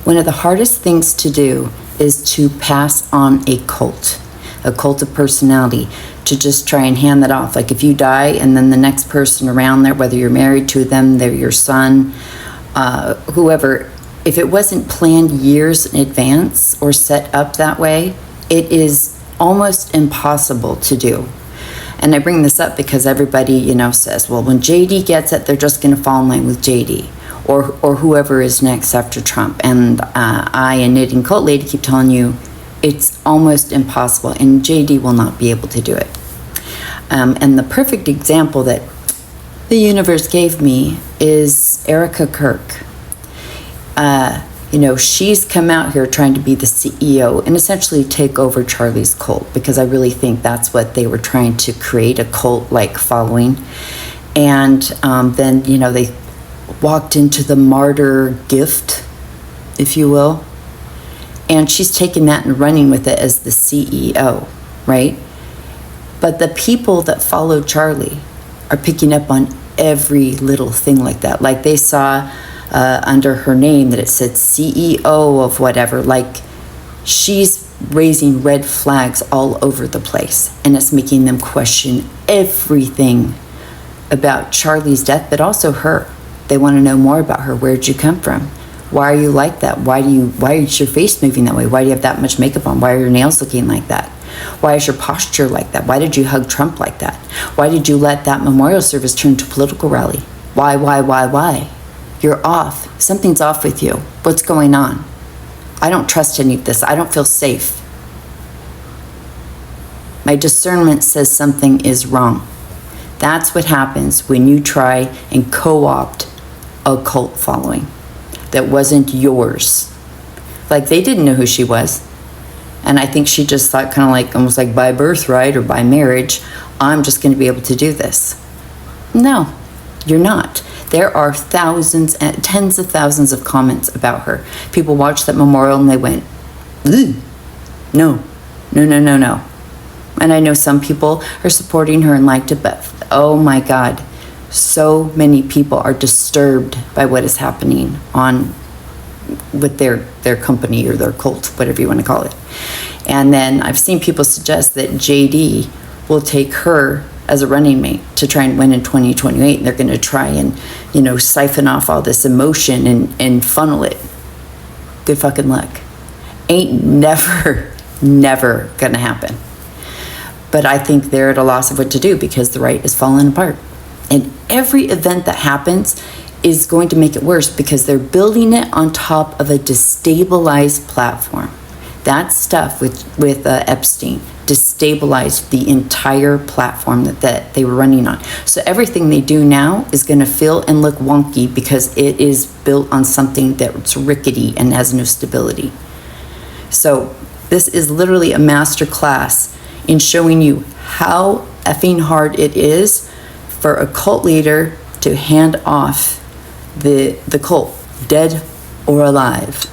One of the hardest things to do is to pass on a cult of personality, to just try and hand that off. Like if you die and then the next person around there, whether you're married to them, they're your son, whoever, if it wasn't planned years in advance or set up that way, it is almost impossible to do. And I bring this up because everybody, says, well, when JD gets it, they're just going to fall in line with JD or whoever is next after Trump. And I, a knitting cult lady, keep telling you it's almost impossible, and JD will not be able to do it. And the perfect example that the universe gave me is Erika Kirk. She's come out here trying to be the CEO and essentially take over Charlie's cult, because I really think that's what they were trying to create, a cult-like following. And then, they walked into the martyr gift, if you will. And she's taken that and running with it as the CEO, right? But the people that follow Charlie are picking up on every little thing like that. Like they saw under her name that it said CEO of whatever. Like she's raising red flags all over the place. And it's making them question everything about Charlie's death, but also her. They want to know more about her. Where'd you come from? Why are you like that? Why is your face moving that way? Why do you have that much makeup on? Why are your nails looking like that? Why is your posture like that? Why did you hug Trump like that? Why did you let that memorial service turn to a political rally? Why? You're off. Something's off with you. What's going on? I don't trust any of this. I don't feel safe. My discernment says something is wrong. That's what happens when you try and co-opt a cult following that wasn't yours. Like they didn't know who she was. And I think she just thought kind of like, almost like by birthright or by marriage, I'm just going to be able to do this. No, you're not. There are thousands and tens of thousands of comments about her. People watched that memorial and they went, ooh, no. And I know some people are supporting her and liked it, but oh my God, so many people are disturbed by what is happening with their company or their cult, whatever you want to call it. And then I've seen people suggest that JD will take her as a running mate to try and win in 2028. And they're going to try and, siphon off all this emotion and funnel it. Good fucking luck. Ain't never going to happen. But I think they're at a loss of what to do because the right is falling apart. And every event that happens is going to make it worse because they're building it on top of a destabilized platform. That stuff with Epstein destabilized the entire platform that they were running on. So everything they do now is going to feel and look wonky because it is built on something that's rickety and has no stability. So this is literally a master class in showing you how effing hard it is for a cult leader to hand off the cult, dead or alive.